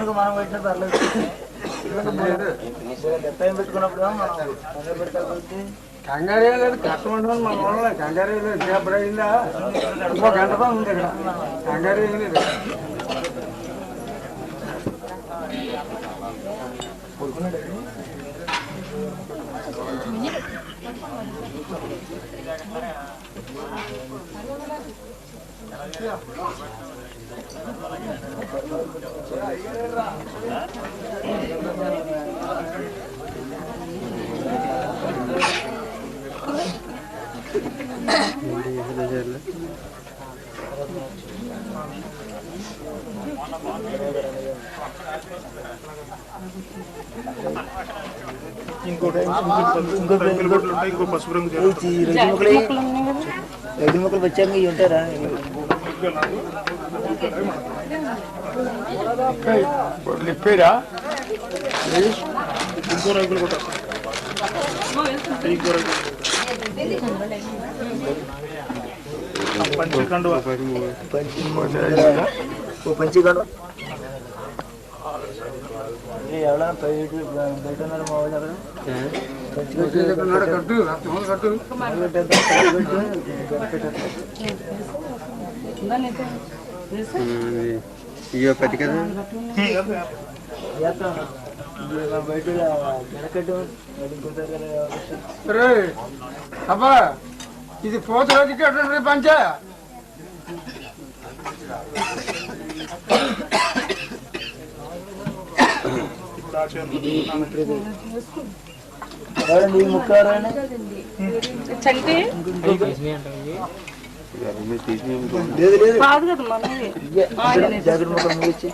మనం పెట్టిన పర్లేదు పెట్టుకున్నప్పుడు కంగారే లేదు కష్టమంటాం మన వాళ్ళ కంగారే లేదు ఎప్పుడు అయిందా ఇంకో గంటతో ఉంది ఇక్కడ కంగారే లేదు ఇంకో పసుపు రంగు రెడ్డి మొక్కలు వచ్చాక ఇవి ఉంటారా లిప్పేరా ఇంకో రంగులు కూడా ఇంకో రంగు పంచికండు పంచికండు ఎవడా బయట ఉన్నారు మా వాళ్ళు అక్కడ పెద్ద కదా బయట అబ్బా ఇది పోత రోజుకి పంచ ముక్కారు జాకెట్ ముక్క ముగించి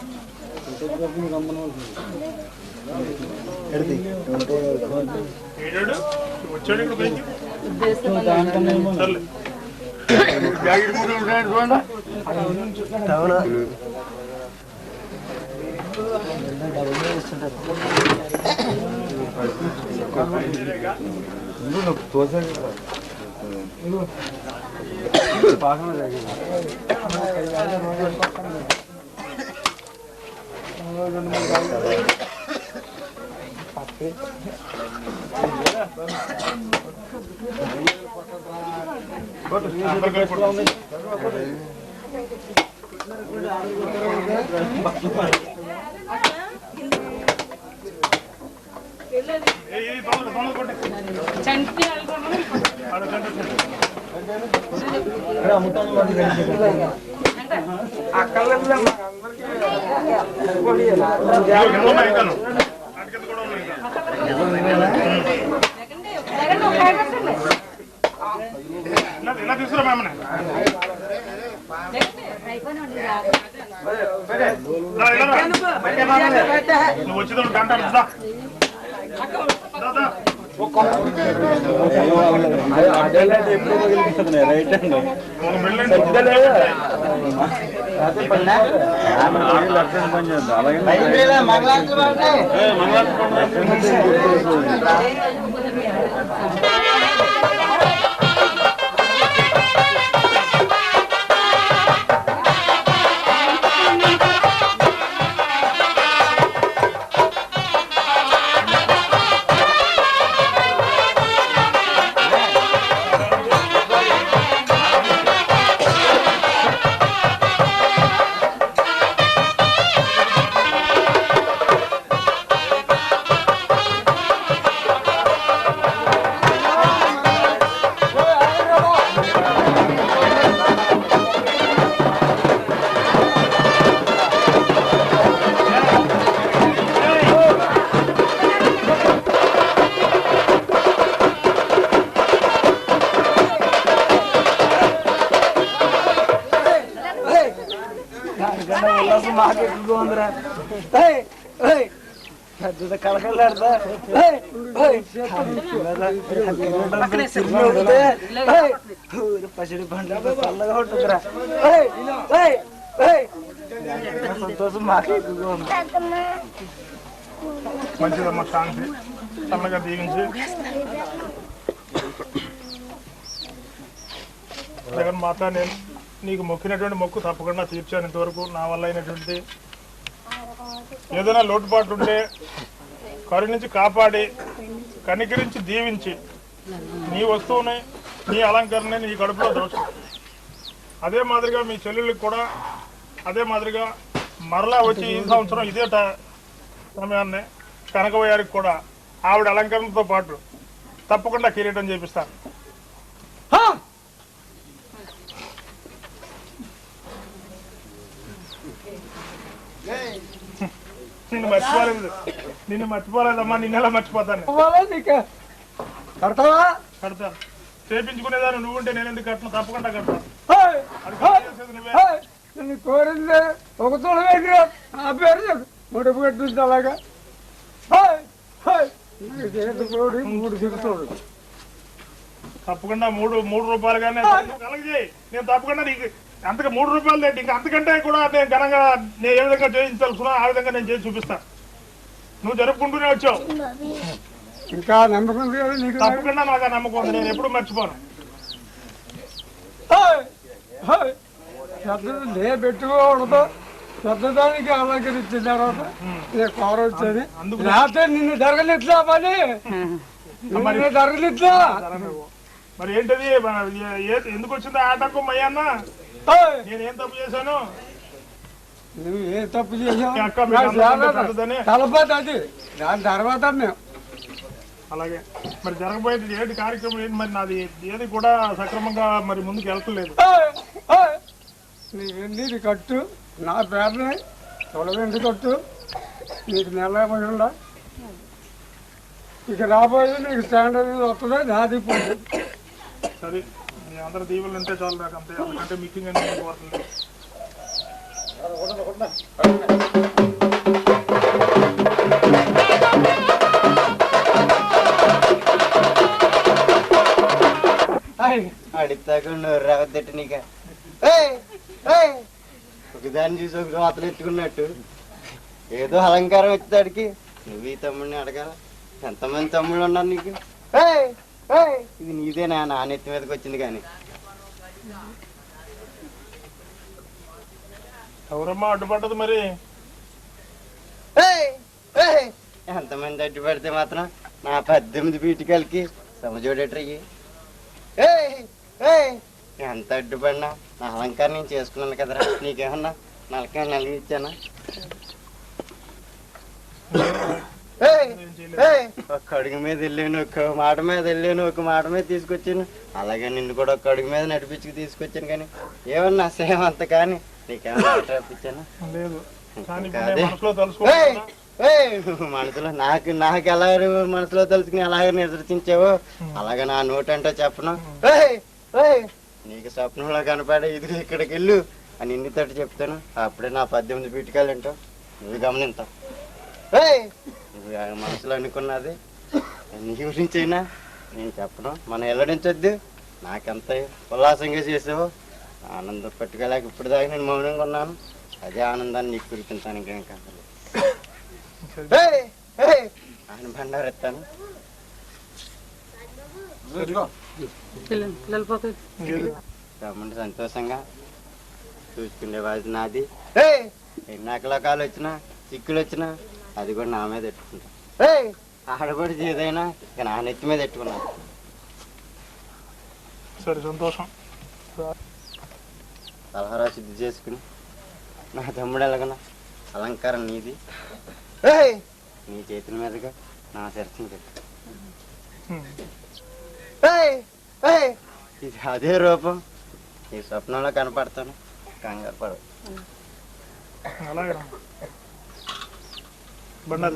తీసుకురా మేమనే నువ్వు వచ్చింది గంట పెద్దది కలకలాడతా పసిడి పండు చల్లగా ఉంటుందిరా సంతోషం మాకే ఎక్కువగా ఉంది. మంచిదమ్మా, శాంతి చల్లగా దీవించి జగన్ మాత, నేను నీకు మొక్కినటువంటి మొక్కు తప్పకుండా తీర్చాను. ఇంతవరకు నా వల్ల అయినటువంటి ఏదైనా లోటుపాటు ఉంటే కరుణించి కాపాడి కనికరించి దీవించి నీ వస్తువుని నీ అలంకరణ నీ కడుపులో దోషం. అదే మాదిరిగా మీ చెల్లెళ్ళకి కూడా అదే మాదిరిగా మరలా వచ్చి ఈ సంవత్సరం ఇదే సమయాన్ని కనకవయ్యారికి కూడా ఆవిడ అలంకరణతో పాటు తప్పకుండా కిరీటం చేపిస్తాను. నిన్ను మర్చిపోలేదమ్మా, నిన్నెలా మర్చిపోతాను. కడతావా? కడతాను. చేపించుకునేదాన్ని నువ్వుంటే నేను ఎందుకు కట్టను? తప్పకుండా కడతాను. నేను కోరింది ఒక తోడు దగ్గర నా పేరు ముడుపు కట్టింది. అలాగా మూడు దిగుతాడు. తప్పకుండా మూడు రూపాయలు కానీ కలగజేయి. నేను తప్పకుండా నీకు అంతగా 3 రూపాయలు ఏంటి, ఇంకా అంతకంటే కూడా నేను ఘనంగా నేను ఏ విధంగా చేయించాల్సిన ఆ విధంగా నేను చేసి చూపిస్తాను. నువ్వు జరుపుకుంటూనే వచ్చావు. ఇంకా నమ్మకం నీకు? తప్పకుండా నాకు ఆ నమ్మకం ఉంది. నేను ఎప్పుడు మర్చిపోను. పెద్దది పెట్టుకోకూడదు. పెద్దదానికి అలంకరించిన తర్వాత నేను కూర వచ్చేది. లేకపోతే నిన్ను జరగనిట్లా పని, జరగనిట్లా. మరి ఏంటది, ఎందుకు వచ్చింది ఆటంకం అయ్యాన్న? నేనేం తప్పు చేశాను? నువ్వు ఏం తప్పు చేసావు? తలపోతే అది దాని తర్వాత మేము అలాగే మరి జరగబోయేది ఏంటి కార్యక్రమం ఏంటి? మరి నాది ఏది కూడా సక్రమంగా మరి ముందుకు వెళ్తలేదు. నీకు కట్టు, నా పేరుని తొలగండి కట్టు. నీకు నెల ఉండ ఇక రాబోయేది నీకు స్టాండర్డ్ వస్తుంది. నాది పోతుంది. సరే, మీ అందరు దీవులు ఉంటే చాలు నాకు, అంతే. అంతకంటే ముఖ్యంగా నేను కోరుతుంది. అడిగితాకు నోరు రావద్దట నీక. ఒకదాన్ని చూసి ఒక మాతలు ఎత్తుకున్నట్టు ఏదో అలంకారం వచ్చేదాడికి నువ్వు ఈ తమ్ముడిని అడగాల. ఎంతమంది తమ్ముళ్ళు ఉన్నారు నీకు? ఇది నీదేనా? నా నెత్తి మీదకి వచ్చింది కానీ. ఎవరమ్మా అడ్డుపడ్డది మరి? ఎంతమంది అడ్డుపడితే మాత్రం నా 18 పీటికలకి సమజోడేటయ్యి. ఎంత అడ్డుపడినా నా అలంకారం నేను చేసుకున్నాను కదరా. నీకేమన్నా నలిగిచ్చానా? ఒక్క అడుగు మీద వెళ్ళాను, ఒక్క మాట మీద వెళ్ళాను, ఒక మాట మీద తీసుకొచ్చాను. అలాగే నిన్ను కూడా ఒక్క అడుగు మీద నడిపించుకు తీసుకొచ్చాను. కానీ ఏమన్నా సేమ్ అంత కానీ నీకేమన్నా రప్పించానా? మనసులో నాకు ఎలా మనసులో తెలుసుకుని అలాగే నిర్వర్తించావు. అలాగే నా నోటంటే చెప్పను. నీకు స్వప్నంలో కనపడే ఇది ఇక్కడికి వెళ్ళు అని ఇన్ని తట్టు చెప్తాను. అప్పుడే నా 18 పీటికాలు ఏంటో నువ్వు గమనింతావు. నువ్వు మనసులో అనుకున్నది నీ గురించి అయినా నేను చెప్పను. మనం వెల్లడించొద్దు. నాకెంత ఉల్లాసంగా చేసావు. ఆనందం పట్టుకోలేక ఇప్పుడు దాకా నేను మౌనంగా ఉన్నాను. అదే ఆనందాన్ని నీకు కురిపించాను. ఇంకా ఆయన బండారు ఎత్తాను. తమ్ముడు సంతోషంగా చూసుకునే బాధ్యత నాది. ఎన్ని అకలకాలు వచ్చినా చిక్కులు వచ్చినా అది కూడా నా మీద ఎట్టుకుంటా. ఆడబడి ఏదైనా ఇక నా నెత్తి మీద ఎట్టుకున్నా. సరే, సంతోషం. సలహారా శుద్ధి చేసుకుని నా తమ్ముడు ఎలాగనా అలంకారం నీది. నీ చేతుల మీదుగా నా దర్శనం పెట్టు. ఇది అదే రూపం ఈ స్వప్నంలో కనపడతాను. కంగారు పడవు. అలాగే బండారు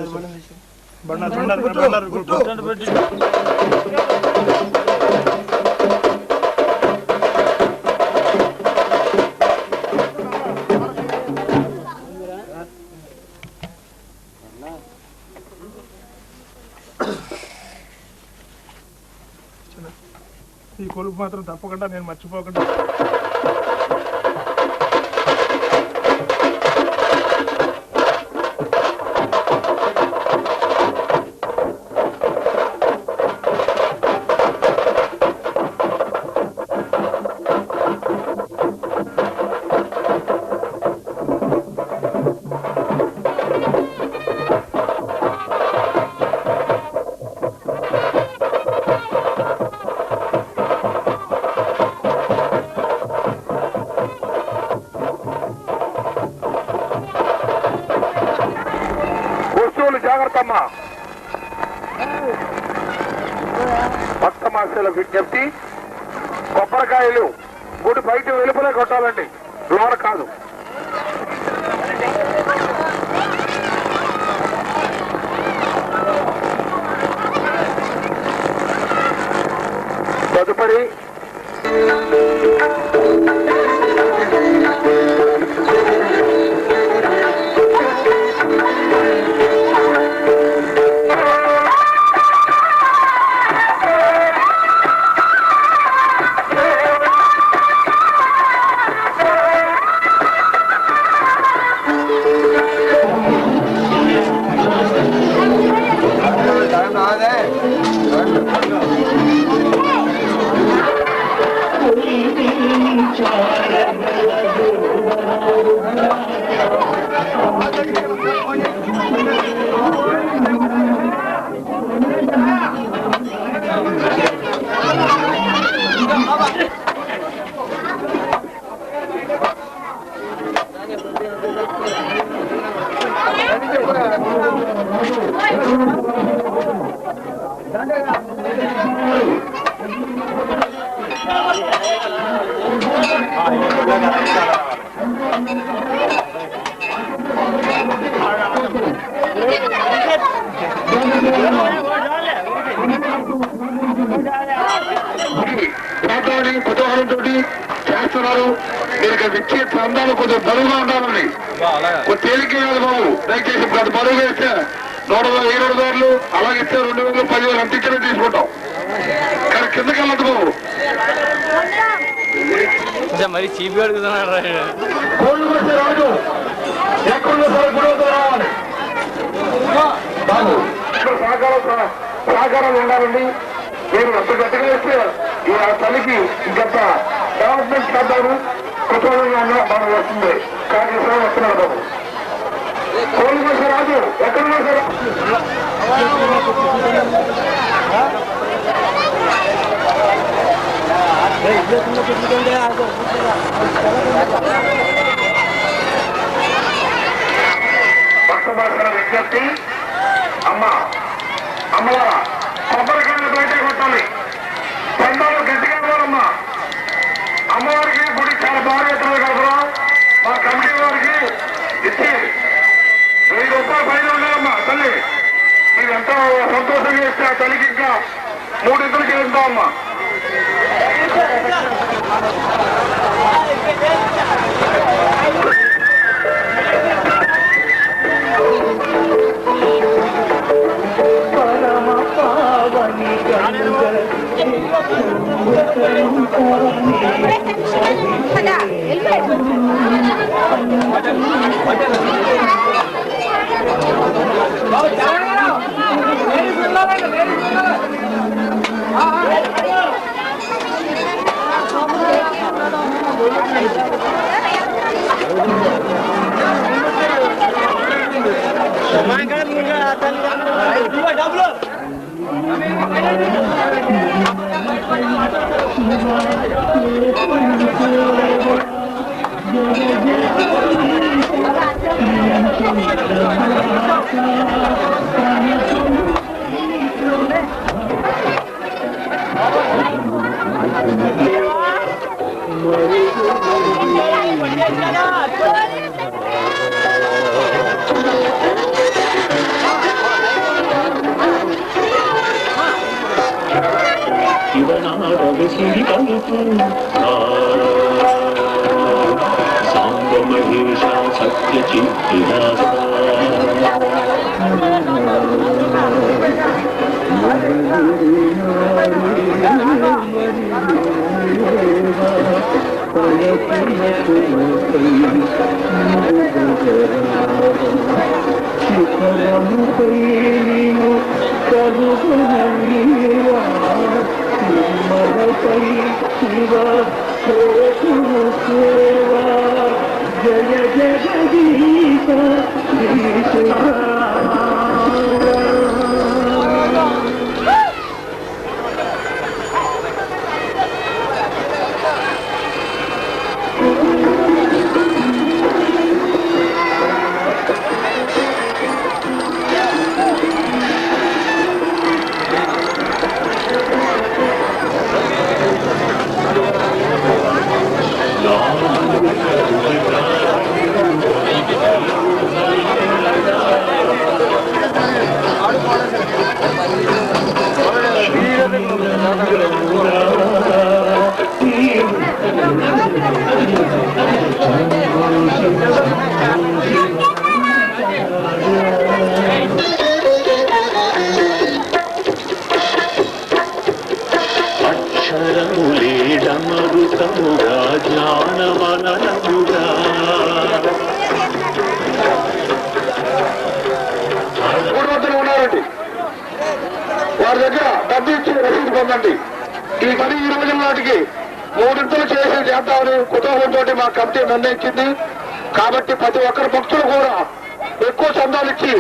ఈ కొలుపు మాత్రం తప్పకుండా నేను మర్చిపోకుండా. భక్త మాస్టర్ల విజ్ఞప్తి, కొబ్బరికాయలు గుడి బయట వెలుపలే కొట్టాలండి, లోన కాదు. తదుపరి కుతూహలంతో చేస్తున్నారు. మీరు విచ్చే చందాలు కొంచెం బరువుగా ఉండాలండి, కొంచెం తేలిక కాదు బాబు. దయచేసి గత బరువు వేస్తే 120 అలాగే ఇస్తే 2000 10,000 అంత ఇచ్చిన తీసుకుంటాం. కానీ కిందకి వెళ్ళదు బాబు. మరి చీప్ అడుగుతున్నాడు రాజు ఎక్కడున్నా సరే గుడి రావాలి బాబు. సహకారం ఉండాలండి. మీరు ఎంత గట్టిగా వేస్తే ఈ తల్లికి ఇంకంత డెవలప్మెంట్ చేద్దాము. కుటుంబంగా మనం వస్తుంది. కార్యక్రమం వస్తున్నారు బాబు. కోలుకోసే రాజు ఎక్కడున్నా సరే భక్తమాసన విజ్ఞప్తి. అమ్మవారా కొబ్బరికాయలు బయట కొట్టాలి, చందాలు గట్టిగా ఇవ్వాలమ్మా. అమ్మవారికి గుడి చాలా బాగా ఎత్తులు కలపడం మా కమిటీ వారికి ఇచ్చి 1000 రూపాయలు పైన ఉండాలమ్మా. తల్లి మీరు ఎంతో సంతోషంగా ఇస్తే ఆ తల్లికి ఇంకా 3 ఇంతలు చేస్తామమ్మా. సాంబమహేషా సత్యచిత్తిరాస జయ జగదీశ అక్షరములేడమరుతముగా జ్ఞానమనముగా ఉన్నారండి వారి దగ్గర డబ్బు ఇచ్చి రసీదు పొందండి. ఈ పని ఈ రోజుల నాటికి 3 చేసి చేద్దామని కుతూహలంతో మా కమిటీ నిర్ణయించింది. కాబట్టి ప్రతి ఒక్కరి భక్తులు కూడా ఎక్కువ చందాలు ఇచ్చి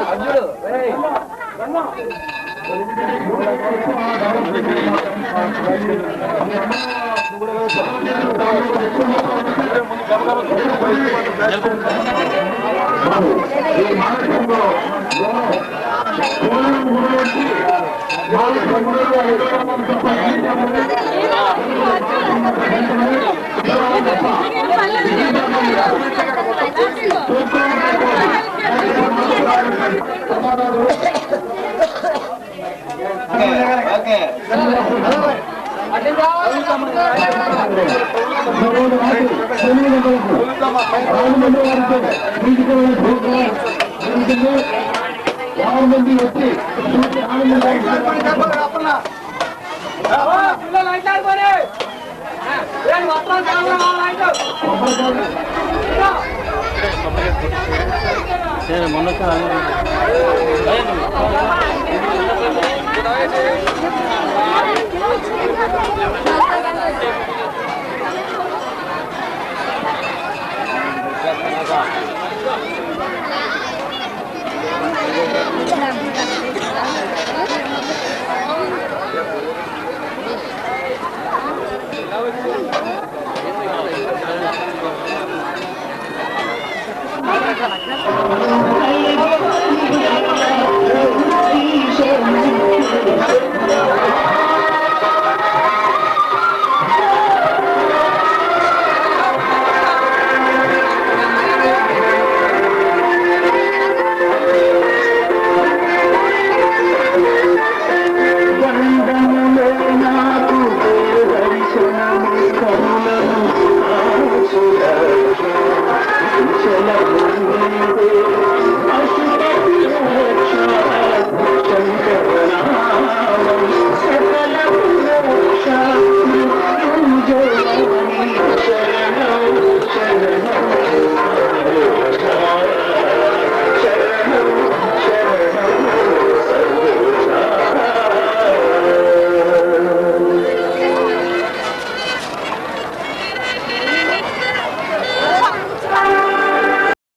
మొన్న